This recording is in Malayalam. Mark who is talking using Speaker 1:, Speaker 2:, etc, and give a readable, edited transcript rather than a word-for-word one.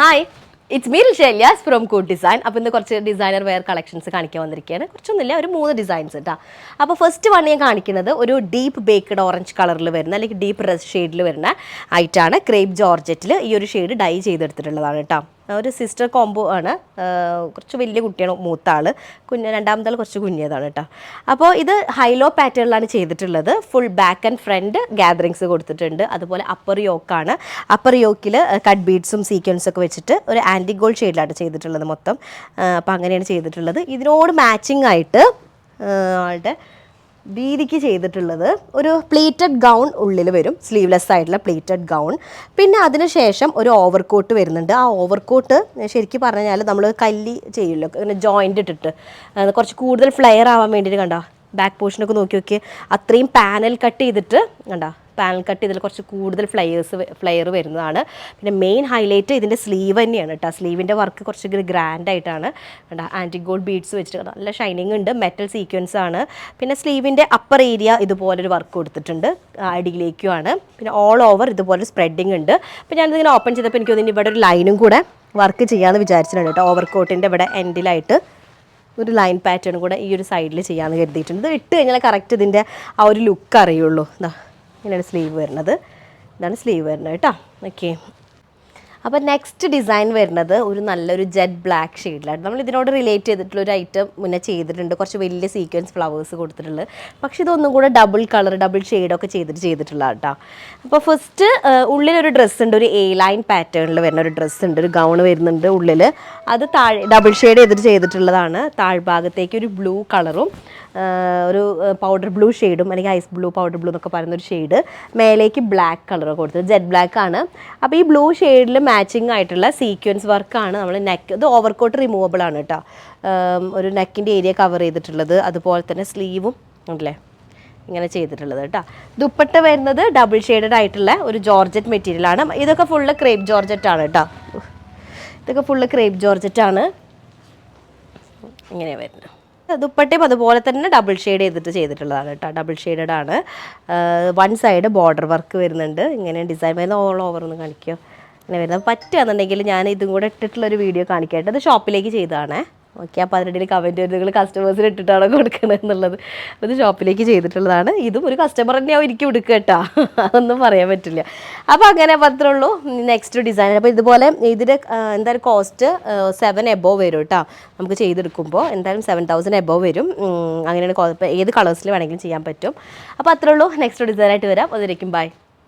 Speaker 1: ഹായ്, ഇറ്റ്സ് മീ ഷെല്യാസ് ഫ്രോം കൂട്ട് ഡിസൈൻ. അപ്പോൾ ഇന്ന് കുറച്ച് ഡിസൈനർ വെയർ കളക്ഷൻസ് കാണിക്കാൻ വന്നിരിക്കുകയാണ്. കുറച്ചൊന്നുമില്ല, ഒരു 3 ഡിസൈൻസ് കേട്ടോ. അപ്പോൾ ഫസ്റ്റ് വൺ ഞാൻ കാണിക്കുന്നത് ഒരു ഡീപ്പ് ബേക്ക്ഡ് ഓറഞ്ച് കളറിൽ വരുന്ന അല്ലെങ്കിൽ ഡീപ്പ് റെഡ് ഷെയ്ഡിൽ വരുന്ന ആയിട്ടാണ്. ക്രേപ്പ് ജോർജറ്റിൽ ഈ ഒരു ഷെയ്ഡ് ഡൈ ചെയ്തെടുത്തിട്ടുള്ളതാണ് കേട്ടോ. ഒരു സിസ്റ്റർ കോംബോ ആണ്. കുറച്ച് വലിയ കുട്ടിയാണ് മൂത്ത ആൾ, രണ്ടാമത്തെ ആൾ കുറച്ച് കുഞ്ഞതാണ് കേട്ടോ. അപ്പോൾ ഇത് ഹൈലോ പാറ്റേണിലാണ് ചെയ്തിട്ടുള്ളത്. Full back and front gatherings കൊടുത്തിട്ടുണ്ട്. അതുപോലെ അപ്പർ യോക്കാണ്. അപ്പർ യോക്കിൽ കട്ട് ബീഡ്സും സീക്വൻസൊക്കെ വെച്ചിട്ട് ഒരു ആൻറ്റി ഗോൾഡ് ഷെയ്ഡിലാണ് ചെയ്തിട്ടുള്ളത് മൊത്തം. അപ്പോൾ അങ്ങനെയാണ് ചെയ്തിട്ടുള്ളത്. ഇതിനോട് മാച്ചിങ് ആയിട്ട് ആളുടെ വീതിക്ക് ചെയ്തിട്ടുള്ളത് ഒരു പ്ലീറ്റഡ് ഗൗൺ ഉള്ളിൽ വരും, സ്ലീവ്ലെസ് ആയിട്ടുള്ള പ്ലീറ്റഡ് ഗൗൺ. പിന്നെ അതിനുശേഷം ഒരു ഓവർകോട്ട് വരുന്നുണ്ട്. ആ ഓവർകോട്ട് ശരിക്കും പറഞ്ഞാൽ നമ്മൾ കല്ലി ചെയ്യുമല്ലോ, ഇങ്ങനെ ജോയിൻ്റ് ഇട്ടിട്ട് കുറച്ച് കൂടുതൽ ഫ്ലെയർ ആവാൻ വേണ്ടിയിട്ട് കണ്ടോ, ബാക്ക് പോർഷനൊക്കെ നോക്കി അത്രയും പാനൽ കട്ട് ചെയ്തിട്ട് കണ്ടോ, പാനൽ കട്ട് ചെയ്തിൽ കുറച്ച് കൂടുതൽ ഫ്ലെയർ വരുന്നതാണ്. പിന്നെ മെയിൻ ഹൈലൈറ്റ് ഇതിൻ്റെ സ്ലീവ് തന്നെയാണ് കേട്ടോ. സ്ലീവിൻ്റെ വർക്ക് കുറച്ച് ഗ്രാൻഡ് ആയിട്ടാണ് കേട്ടോ. ആൻറ്റി ഗോൾഡ് ബീഡ്സ് വെച്ചിട്ട് നല്ല ഷൈനിങ് ഉണ്ട്, മെറ്റൽ സീക്വൻസ് ആണ്. പിന്നെ സ്ലീവിൻ്റെ അപ്പർ ഏരിയ ഇതുപോലൊരു വർക്ക് കൊടുത്തിട്ടുണ്ട്, അടിയിലേക്കുമാണ്. പിന്നെ ഓൾ ഓവർ ഇതുപോലെ സ്പ്രെഡിങ് ഉണ്ട്. അപ്പോൾ ഞാനിതിങ്ങനെ ഓപ്പൺ ചെയ്തപ്പോൾ എനിക്ക് തോന്നി ഇവിടെ ഒരു ലൈനും കൂടെ വർക്ക് ചെയ്യാമെന്ന് വിചാരിച്ചിട്ടുണ്ട് കേട്ടോ. ഓവർകോട്ടിൻ്റെ ഇവിടെ എൻഡിലായിട്ട് ഒരു ലൈൻ പാറ്റേൺ കൂടെ ഈ ഒരു സൈഡിൽ ചെയ്യാമെന്ന് കരുതിയിട്ടുണ്ട്. ഇത് ഇട്ട് കഴിഞ്ഞാൽ കറക്റ്റ് ഇതിൻ്റെ ആ ഒരു ലുക്ക് അറിയുള്ളൂ. ഇങ്ങനെയാണ് സ്ലീവ് വരുന്നത്, ഇതാണ് സ്ലീവ് വരുന്നത് കേട്ടോ. ഓക്കെ, അപ്പോൾ നെക്സ്റ്റ് ഡിസൈൻ വരുന്നത് ഒരു നല്ലൊരു ജെറ്റ് ബ്ലാക്ക് ഷെയ്ഡിലാണ്. നമ്മൾ ഇതിനോട് റിലേറ്റ് ചെയ്തിട്ടുള്ള ഒരു ഐറ്റം മുന്നേ ചെയ്തിട്ടുണ്ട്, കുറച്ച് വലിയ സീക്വൻസ് ഫ്ലവേഴ്സ് കൊടുത്തിട്ടുള്ളത്. പക്ഷേ ഇതൊന്നും കൂടെ ഡബിൾ കളർ ഡബിൾ ഷെയ്ഡൊക്കെ ചെയ്തിട്ടുള്ളതാണ് കേട്ടോ. അപ്പോൾ ഫസ്റ്റ് ഉള്ളിലൊരു ഡ്രസ്സ് ഉണ്ട്, ഒരു എ ലൈൻ പാറ്റേണിൽ വരുന്ന ഒരു ഡ്രസ്സ് ഉണ്ട്, ഒരു ഗൗൺ വരുന്നുണ്ട് ഉള്ളിൽ. അത് ഡബിൾ ഷെയ്ഡ് ചെയ്തിട്ടുള്ളതാണ്. താഴ്ഭാഗത്തേക്ക് ഒരു ബ്ലൂ കളറും ഒരു പൗഡർ ബ്ലൂ ഷെയ്ഡും അല്ലെങ്കിൽ ഐസ് ബ്ലൂ പൗഡർ ബ്ലൂ എന്നൊക്കെ പറയുന്നൊരു ഷെയ്ഡ്, മേലേക്ക് ബ്ലാക്ക് കളറൊക്കെ കൊടുത്തത്, ജെറ്റ് ബ്ലാക്ക് ആണ്. അപ്പോൾ ഈ ബ്ലൂ ഷെയ്ഡിൽ മാച്ചിങ് ആയിട്ടുള്ള സീക്വൻസ് വർക്കാണ് നമ്മൾ നെക്ക്. ഇത് ഓവർകോട്ട് റിമൂവബിൾ ആണ് കേട്ടോ. ഒരു നെക്കിൻ്റെ ഏരിയ കവർ ചെയ്തിട്ടുള്ളത്, അതുപോലെ തന്നെ സ്ലീവും ഉണ്ടല്ലേ ഇങ്ങനെ ചെയ്തിട്ടുള്ളത് കേട്ടോ. ദുപ്പട്ട വരുന്നത് ഡബിൾ ഷെയ്ഡഡ് ആയിട്ടുള്ള ഒരു ജോർജറ്റ് മെറ്റീരിയലാണ്. ഇതൊക്കെ ഫുള്ള് ക്രേപ്പ് ജോർജറ്റ് ആണ് കേട്ടോ. ഇതൊക്കെ ഫുള്ള് ക്രേപ്പ് ജോർജറ്റ് ആണ്. ഇങ്ങനെ വരുന്നത് ദുപ്പട്ടയും അതുപോലെ തന്നെ ഡബിൾ ഷെയ്ഡ് ചെയ്തിട്ടുള്ളതാണ് കേട്ടോ. ഡബിൾ ഷെയ്ഡഡ് ആണ്. വൺ സൈഡ് ബോർഡർ വർക്ക് വരുന്നുണ്ട്. ഇങ്ങനെ ഡിസൈൻ വരുന്ന ഓൾ ഓവർ ഒന്ന് കാണിക്കുമോ, ഇങ്ങനെ വരുന്നത്. പറ്റുകയാണെന്നുണ്ടെങ്കിൽ ഞാൻ ഇതും കൂടെ ഇട്ടിട്ടുള്ളൊരു വീഡിയോ കാണിക്കട്ടെ. അത് ഷോപ്പിലേക്ക് ചെയ്തതാണേ. ഓക്കെ, അപ്പോൾ അതിനിടയിൽ കമൻറ്റ് വരുന്നത് നിങ്ങൾ കസ്റ്റമേഴ്സിന് ഇട്ടിട്ടാണോ കൊടുക്കണത് എന്നുള്ളത്. അത് ഷോപ്പിലേക്ക് ചെയ്തിട്ടുള്ളതാണ്. ഇതും ഒരു കസ്റ്റമർ തന്നെയാവും എനിക്ക് കൊടുക്കുക കേട്ടോ, അതൊന്നും പറയാൻ പറ്റില്ല. അപ്പോൾ അങ്ങനെ മാത്രമേ ഉള്ളൂ. Next design. അപ്പോൾ ഇതുപോലെ ഇതിൻ്റെ എന്തായാലും കോസ്റ്റ് 7 എബോവ് വരും കേട്ടോ. നമുക്ക് ചെയ്തെടുക്കുമ്പോൾ എന്തായാലും 7,000 എബോവ് വരും. അങ്ങനെയാണ്. ഏത് കളേഴ്സിൽ വേണമെങ്കിലും ചെയ്യാൻ പറ്റും. അപ്പോൾ അത്രേ ഉള്ളൂ. നെക്സ്റ്റ് ഡിസൈനായിട്ട് വരാം. അതിലേക്കും ബൈ.